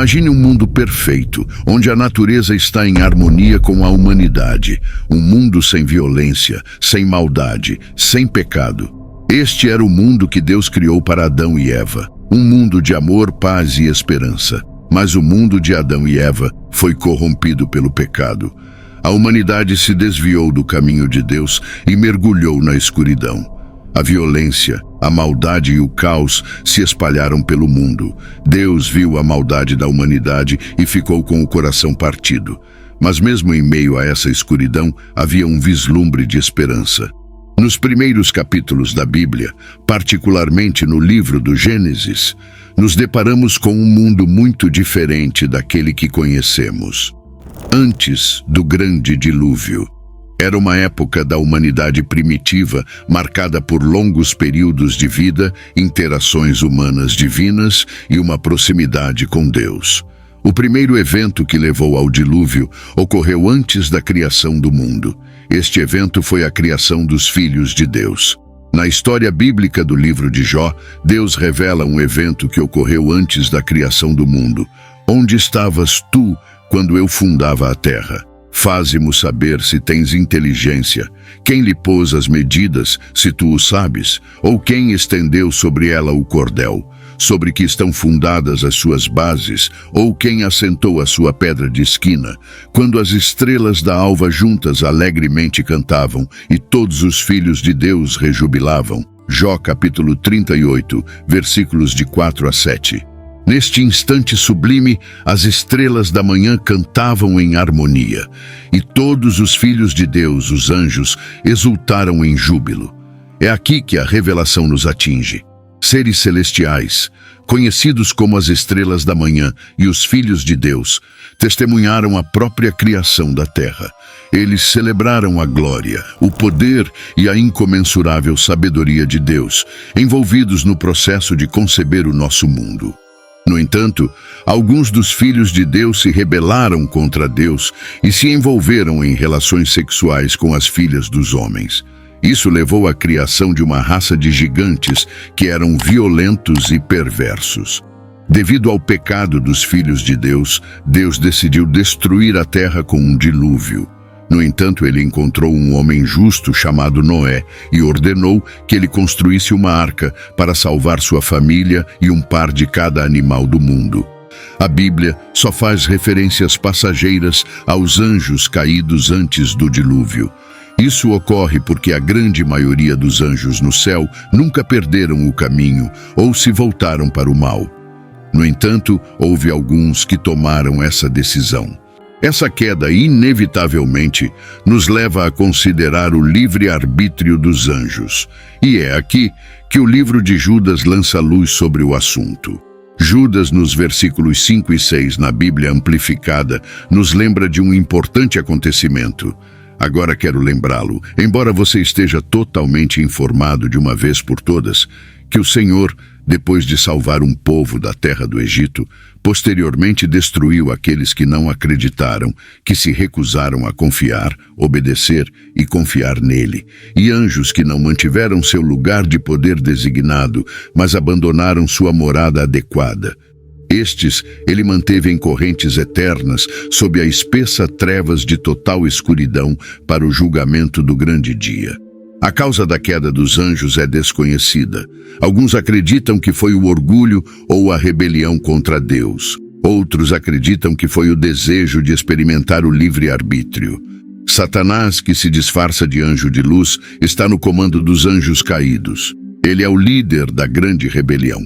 Imagine um mundo perfeito, onde a natureza está em harmonia com a humanidade. Um mundo sem violência, sem maldade, sem pecado. Este era o mundo que Deus criou para Adão e Eva. Um mundo de amor, paz e esperança. Mas o mundo de Adão e Eva foi corrompido pelo pecado. A humanidade se desviou do caminho de Deus e mergulhou na escuridão. A violência, a maldade e o caos se espalharam pelo mundo. Deus viu a maldade da humanidade e ficou com o coração partido. Mas mesmo em meio a essa escuridão, havia um vislumbre de esperança. Nos primeiros capítulos da Bíblia, particularmente no livro do Gênesis, nos deparamos com um mundo muito diferente daquele que conhecemos. Antes do grande dilúvio. Era uma época da humanidade primitiva, marcada por longos períodos de vida, interações humanas divinas e uma proximidade com Deus. O primeiro evento que levou ao dilúvio ocorreu antes da criação do mundo. Este evento foi a criação dos filhos de Deus. Na história bíblica do livro de Jó, Deus revela um evento que ocorreu antes da criação do mundo. Onde estavas tu quando eu fundava a terra? Faze-mo saber se tens inteligência. Quem lhe pôs as medidas, se tu o sabes? Ou quem estendeu sobre ela o cordel? Sobre que estão fundadas as suas bases? Ou quem assentou a sua pedra de esquina? Quando as estrelas da alva juntas alegremente cantavam, e todos os filhos de Deus rejubilavam. Jó capítulo 38, versículos de 4 a 7. Neste instante sublime, as estrelas da manhã cantavam em harmonia, e todos os filhos de Deus, os anjos, exultaram em júbilo. É aqui que a revelação nos atinge. Seres celestiais, conhecidos como as estrelas da manhã e os filhos de Deus, testemunharam a própria criação da terra. Eles celebraram a glória, o poder e a incomensurável sabedoria de Deus, envolvidos no processo de conceber o nosso mundo. No entanto, alguns dos filhos de Deus se rebelaram contra Deus e se envolveram em relações sexuais com as filhas dos homens. Isso levou à criação de uma raça de gigantes que eram violentos e perversos. Devido ao pecado dos filhos de Deus, Deus decidiu destruir a terra com um dilúvio. No entanto, ele encontrou um homem justo chamado Noé e ordenou que ele construísse uma arca para salvar sua família e um par de cada animal do mundo. A Bíblia só faz referências passageiras aos anjos caídos antes do dilúvio. Isso ocorre porque a grande maioria dos anjos no céu nunca perderam o caminho ou se voltaram para o mal. No entanto, houve alguns que tomaram essa decisão. Essa queda, inevitavelmente, nos leva a considerar o livre-arbítrio dos anjos. E é aqui que o livro de Judas lança luz sobre o assunto. Judas, nos versículos 5 e 6 na Bíblia Amplificada, nos lembra de um importante acontecimento. Agora quero lembrá-lo, embora você esteja totalmente informado de uma vez por todas, que o Senhor, depois de salvar um povo da terra do Egito, posteriormente destruiu aqueles que não acreditaram, que se recusaram a confiar, obedecer e confiar nele, e anjos que não mantiveram seu lugar de poder designado, mas abandonaram sua morada adequada. Estes ele manteve em correntes eternas, sob a espessa trevas de total escuridão, para o julgamento do grande dia. A causa da queda dos anjos é desconhecida. Alguns acreditam que foi o orgulho ou a rebelião contra Deus. Outros acreditam que foi o desejo de experimentar o livre-arbítrio. Satanás, que se disfarça de anjo de luz, está no comando dos anjos caídos. Ele é o líder da grande rebelião,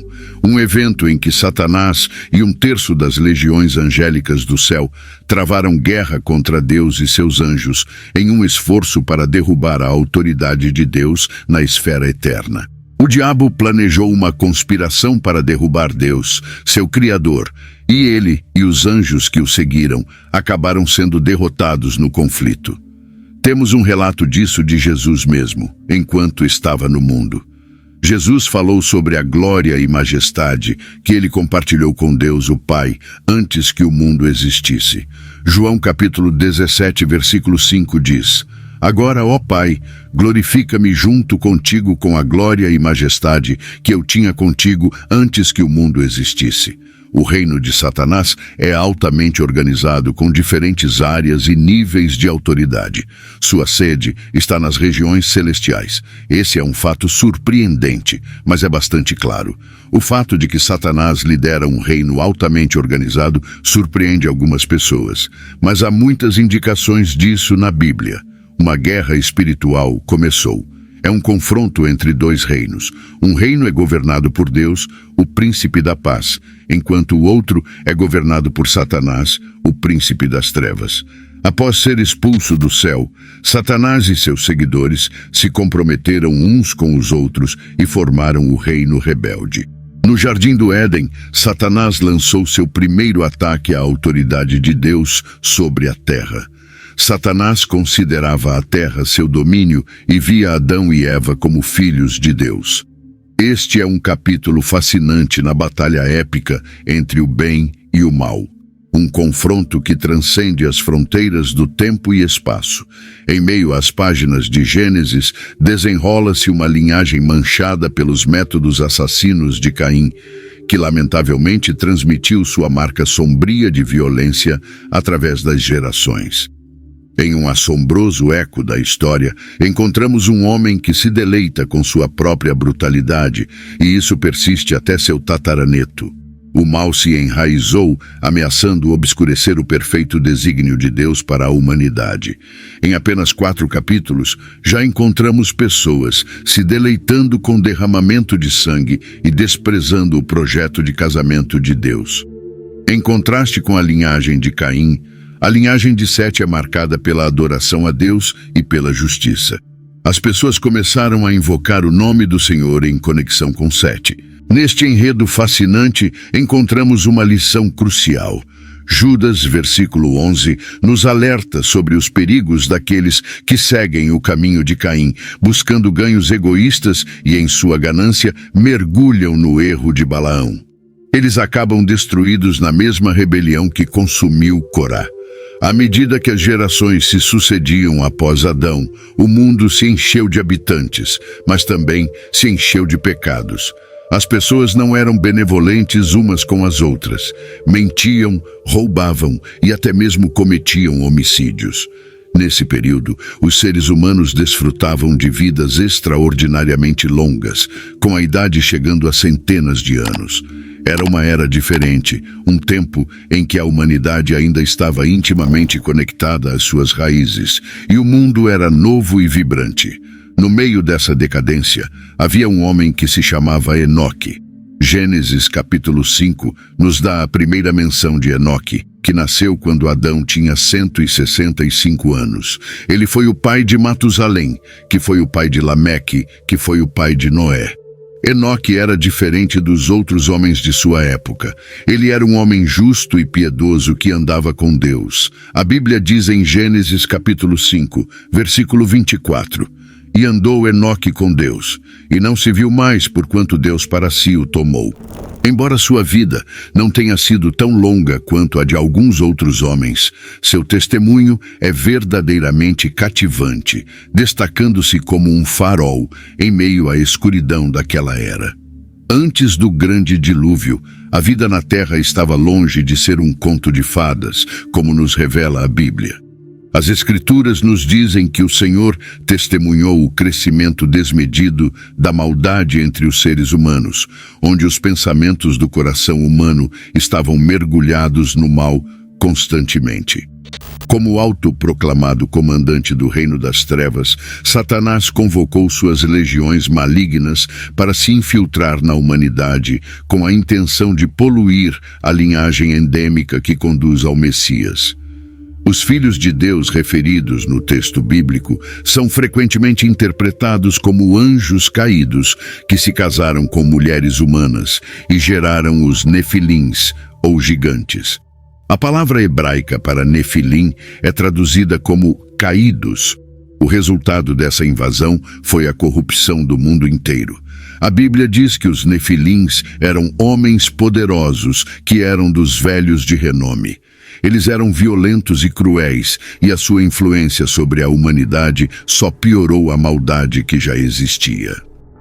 um evento em que Satanás e 1/3 das legiões angélicas do céu travaram guerra contra Deus e seus anjos em um esforço para derrubar a autoridade de Deus na esfera eterna. O diabo planejou uma conspiração para derrubar Deus, seu Criador, e ele e os anjos que o seguiram acabaram sendo derrotados no conflito. Temos um relato disso de Jesus mesmo, enquanto estava no mundo. Jesus falou sobre a glória e majestade que ele compartilhou com Deus o Pai antes que o mundo existisse. João capítulo 17, versículo 5 diz: Agora, ó Pai, glorifica-me junto contigo com a glória e majestade que eu tinha contigo antes que o mundo existisse. O reino de Satanás é altamente organizado com diferentes áreas e níveis de autoridade. Sua sede está nas regiões celestiais. Esse é um fato surpreendente, mas é bastante claro. O fato de que Satanás lidera um reino altamente organizado surpreende algumas pessoas, mas há muitas indicações disso na Bíblia. Uma guerra espiritual começou. É um confronto entre dois reinos. Um reino é governado por Deus, o príncipe da paz, enquanto o outro é governado por Satanás, o príncipe das trevas. Após ser expulso do céu, Satanás e seus seguidores se comprometeram uns com os outros e formaram o reino rebelde. No Jardim do Éden, Satanás lançou seu primeiro ataque à autoridade de Deus sobre a terra. Satanás considerava a terra seu domínio e via Adão e Eva como filhos de Deus. Este é um capítulo fascinante na batalha épica entre o bem e o mal. Um confronto que transcende as fronteiras do tempo e espaço. Em meio às páginas de Gênesis, desenrola-se uma linhagem manchada pelos métodos assassinos de Caim, que lamentavelmente transmitiu sua marca sombria de violência através das gerações. Em um assombroso eco da história, encontramos um homem que se deleita com sua própria brutalidade, e isso persiste até seu tataraneto. O mal se enraizou, ameaçando obscurecer o perfeito desígnio de Deus para a humanidade. Em apenas 4 capítulos, já encontramos pessoas se deleitando com derramamento de sangue e desprezando o projeto de casamento de Deus. Em contraste com a linhagem de Caim, a linhagem de Sete é marcada pela adoração a Deus e pela justiça. As pessoas começaram a invocar o nome do Senhor em conexão com Sete. Neste enredo fascinante, encontramos uma lição crucial. Judas, versículo 11, nos alerta sobre os perigos daqueles que seguem o caminho de Caim, buscando ganhos egoístas e, em sua ganância, mergulham no erro de Balaão. Eles acabam destruídos na mesma rebelião que consumiu Corá. À medida que as gerações se sucediam após Adão, o mundo se encheu de habitantes, mas também se encheu de pecados. As pessoas não eram benevolentes umas com as outras. Mentiam, roubavam e até mesmo cometiam homicídios. Nesse período, os seres humanos desfrutavam de vidas extraordinariamente longas, com a idade chegando a centenas de anos. Era uma era diferente, um tempo em que a humanidade ainda estava intimamente conectada às suas raízes, e o mundo era novo e vibrante. No meio dessa decadência, havia um homem que se chamava Enoque. Gênesis capítulo 5 nos dá a primeira menção de Enoque, que nasceu quando Adão tinha 165 anos. Ele foi o pai de Matusalém, que foi o pai de Lameque, que foi o pai de Noé. Enoque era diferente dos outros homens de sua época. Ele era um homem justo e piedoso que andava com Deus. A Bíblia diz em Gênesis capítulo 5, versículo 24, "E andou Enoque com Deus, e não se viu mais porquanto Deus para si o tomou." Embora sua vida não tenha sido tão longa quanto a de alguns outros homens, seu testemunho é verdadeiramente cativante, destacando-se como um farol em meio à escuridão daquela era. Antes do grande dilúvio, a vida na Terra estava longe de ser um conto de fadas, como nos revela a Bíblia. As Escrituras nos dizem que o Senhor testemunhou o crescimento desmedido da maldade entre os seres humanos, onde os pensamentos do coração humano estavam mergulhados no mal constantemente. Como autoproclamado comandante do reino das trevas, Satanás convocou suas legiões malignas para se infiltrar na humanidade com a intenção de poluir a linhagem endêmica que conduz ao Messias. Os filhos de Deus referidos no texto bíblico são frequentemente interpretados como anjos caídos que se casaram com mulheres humanas e geraram os nefilins, ou gigantes. A palavra hebraica para nefilim é traduzida como caídos. O resultado dessa invasão foi a corrupção do mundo inteiro. A Bíblia diz que os nefilins eram homens poderosos que eram dos velhos de renome. Eles eram violentos e cruéis, e a sua influência sobre a humanidade só piorou a maldade que já existia.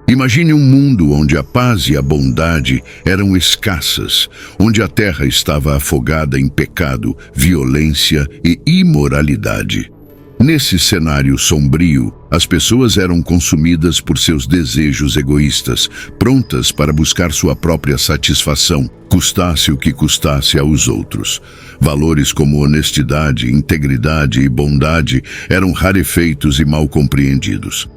Imagine um mundo onde a paz e a bondade eram escassas, onde a terra estava afogada em pecado, violência e imoralidade. Nesse cenário sombrio, as pessoas eram consumidas por seus desejos egoístas, prontas para buscar sua própria satisfação, custasse o que custasse aos outros. Valores como honestidade, integridade e bondade eram rarefeitos e mal compreendidos.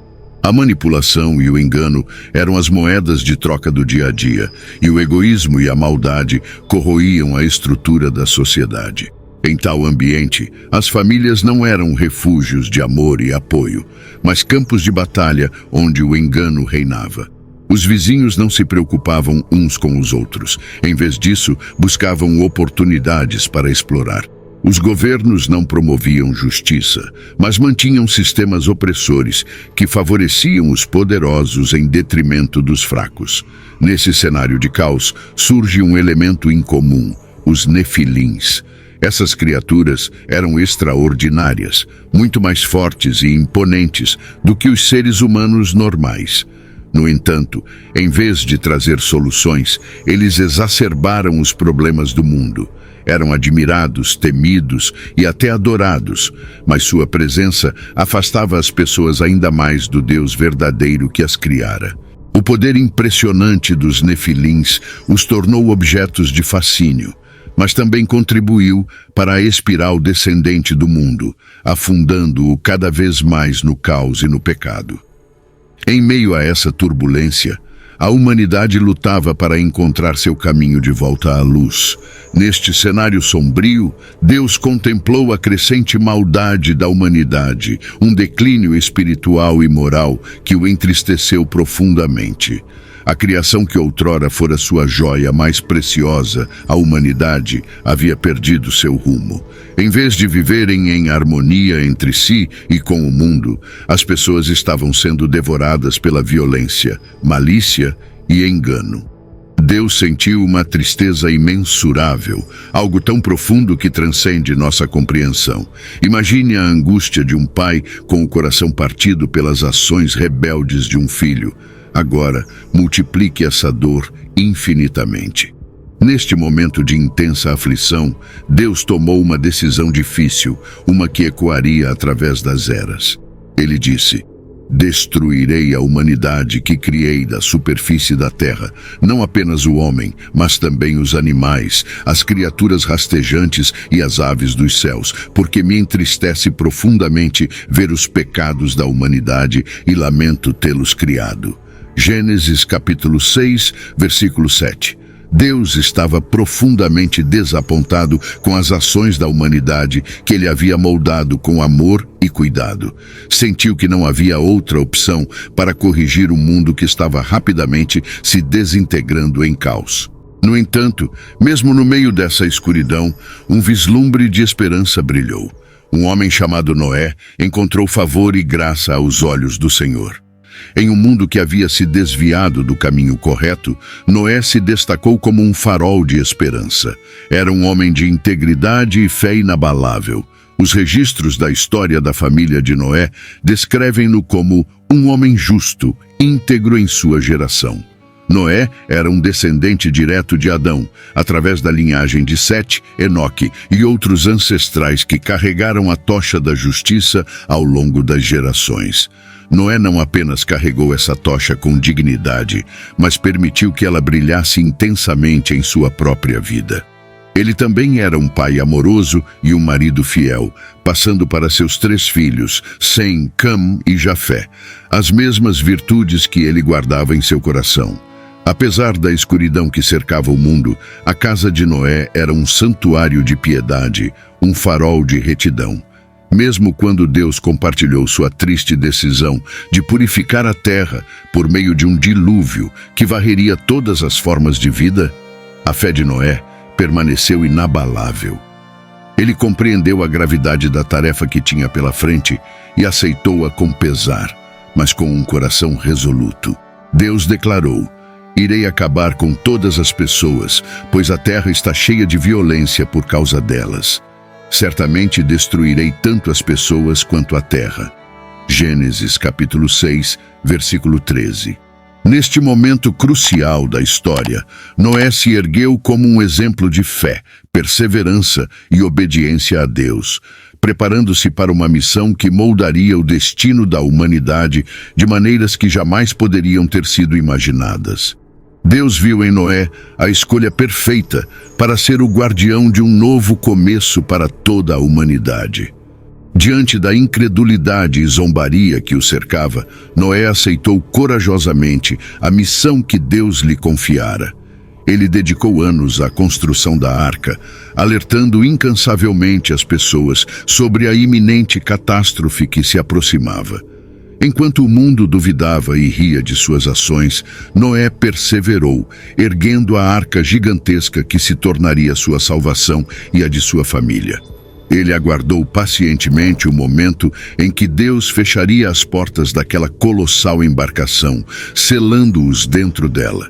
A manipulação e o engano eram as moedas de troca do dia a dia, e o egoísmo e a maldade corroíam a estrutura da sociedade. Em tal ambiente, as famílias não eram refúgios de amor e apoio, mas campos de batalha onde o engano reinava. Os vizinhos não se preocupavam uns com os outros. Em vez disso, buscavam oportunidades para explorar. Os governos não promoviam justiça, mas mantinham sistemas opressores que favoreciam os poderosos em detrimento dos fracos. Nesse cenário de caos, surge um elemento incomum: os nefilins. Essas criaturas eram extraordinárias, muito mais fortes e imponentes do que os seres humanos normais. No entanto, em vez de trazer soluções, eles exacerbaram os problemas do mundo. Eram admirados, temidos e até adorados, mas sua presença afastava as pessoas ainda mais do Deus verdadeiro que as criara. O poder impressionante dos nefilins os tornou objetos de fascínio, mas também contribuiu para a espiral descendente do mundo, afundando-o cada vez mais no caos e no pecado. Em meio a essa turbulência, a humanidade lutava para encontrar seu caminho de volta à luz. Neste cenário sombrio, Deus contemplou a crescente maldade da humanidade, um declínio espiritual e moral que o entristeceu profundamente. A criação que outrora fora sua joia mais preciosa, a humanidade, havia perdido seu rumo. Em vez de viverem em harmonia entre si e com o mundo, as pessoas estavam sendo devoradas pela violência, malícia e engano. Deus sentiu uma tristeza imensurável, algo tão profundo que transcende nossa compreensão. Imagine a angústia de um pai com o coração partido pelas ações rebeldes de um filho. Agora, multiplique essa dor infinitamente. Neste momento de intensa aflição, Deus tomou uma decisão difícil, uma que ecoaria através das eras. Ele disse: "Destruirei a humanidade que criei da superfície da terra, não apenas o homem, mas também os animais, as criaturas rastejantes e as aves dos céus, porque me entristece profundamente ver os pecados da humanidade e lamento tê-los criado." Gênesis capítulo 6, versículo 7. Deus estava profundamente desapontado com as ações da humanidade que ele havia moldado com amor e cuidado. Sentiu que não havia outra opção para corrigir um mundo que estava rapidamente se desintegrando em caos. No entanto, mesmo no meio dessa escuridão, um vislumbre de esperança brilhou. Um homem chamado Noé encontrou favor e graça aos olhos do Senhor. Em um mundo que havia se desviado do caminho correto, Noé se destacou como um farol de esperança. Era um homem de integridade e fé inabalável. Os registros da história da família de Noé descrevem-no como um homem justo, íntegro em sua geração. Noé era um descendente direto de Adão, através da linhagem de Sete, Enoque e outros ancestrais que carregaram a tocha da justiça ao longo das gerações. Noé não apenas carregou essa tocha com dignidade, mas permitiu que ela brilhasse intensamente em sua própria vida. Ele também era um pai amoroso e um marido fiel, passando para seus 3 filhos, Sem, Cam e Jafé, as mesmas virtudes que ele guardava em seu coração. Apesar da escuridão que cercava o mundo, a casa de Noé era um santuário de piedade, um farol de retidão. Mesmo quando Deus compartilhou sua triste decisão de purificar a terra por meio de um dilúvio que varreria todas as formas de vida, a fé de Noé permaneceu inabalável. Ele compreendeu a gravidade da tarefa que tinha pela frente e aceitou-a com pesar, mas com um coração resoluto. Deus declarou: "Irei acabar com todas as pessoas, pois a terra está cheia de violência por causa delas. Certamente destruirei tanto as pessoas quanto a terra." Gênesis capítulo 6, versículo 13. Neste momento crucial da história, Noé se ergueu como um exemplo de fé, perseverança e obediência a Deus, preparando-se para uma missão que moldaria o destino da humanidade de maneiras que jamais poderiam ter sido imaginadas. Deus viu em Noé a escolha perfeita para ser o guardião de um novo começo para toda a humanidade. Diante da incredulidade e zombaria que o cercava, Noé aceitou corajosamente a missão que Deus lhe confiara. Ele dedicou anos à construção da arca, alertando incansavelmente as pessoas sobre a iminente catástrofe que se aproximava. Enquanto o mundo duvidava e ria de suas ações, Noé perseverou, erguendo a arca gigantesca que se tornaria sua salvação e a de sua família. Ele aguardou pacientemente o momento em que Deus fecharia as portas daquela colossal embarcação, selando-os dentro dela.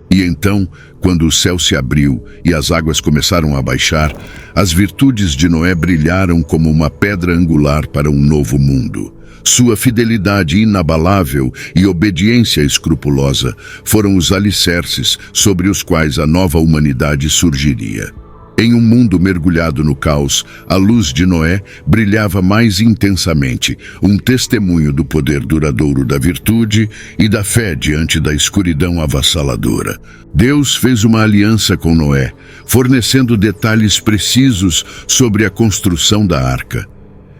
E então, quando o céu se abriu e as águas começaram a baixar, as virtudes de Noé brilharam como uma pedra angular para um novo mundo. Sua fidelidade inabalável e obediência escrupulosa foram os alicerces sobre os quais a nova humanidade surgiria. Em um mundo mergulhado no caos, a luz de Noé brilhava mais intensamente, um testemunho do poder duradouro da virtude e da fé diante da escuridão avassaladora. Deus fez uma aliança com Noé, fornecendo detalhes precisos sobre a construção da arca.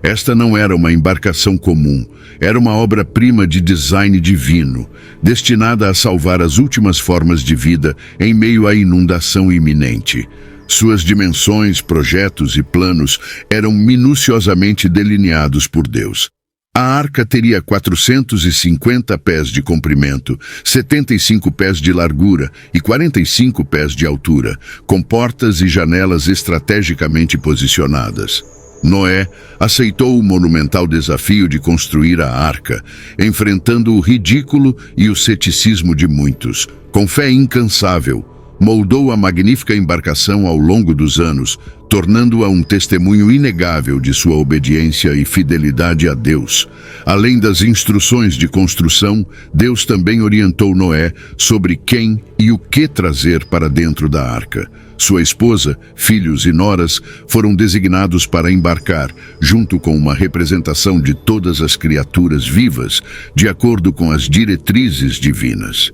Esta não era uma embarcação comum, era uma obra-prima de design divino, destinada a salvar as últimas formas de vida em meio à inundação iminente. Suas dimensões, projetos e planos eram minuciosamente delineados por Deus. A arca teria 450 pés de comprimento, 75 pés de largura e 45 pés de altura, com portas e janelas estrategicamente posicionadas. Noé aceitou o monumental desafio de construir a arca, enfrentando o ridículo e o ceticismo de muitos. Com fé incansável, moldou a magnífica embarcação ao longo dos anos, tornando-a um testemunho inegável de sua obediência e fidelidade a Deus. Além das instruções de construção, Deus também orientou Noé sobre quem e o que trazer para dentro da arca. Sua esposa, filhos e noras foram designados para embarcar, junto com uma representação de todas as criaturas vivas, de acordo com as diretrizes divinas.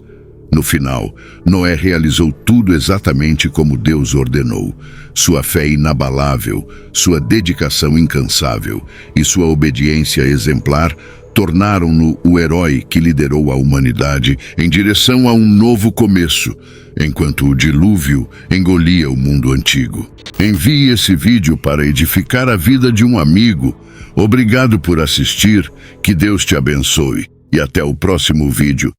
No final, Noé realizou tudo exatamente como Deus ordenou. Sua fé inabalável, sua dedicação incansável e sua obediência exemplar tornaram-no o herói que liderou a humanidade em direção a um novo começo, enquanto o dilúvio engolia o mundo antigo. Envie esse vídeo para edificar a vida de um amigo. Obrigado por assistir, que Deus te abençoe e até o próximo vídeo.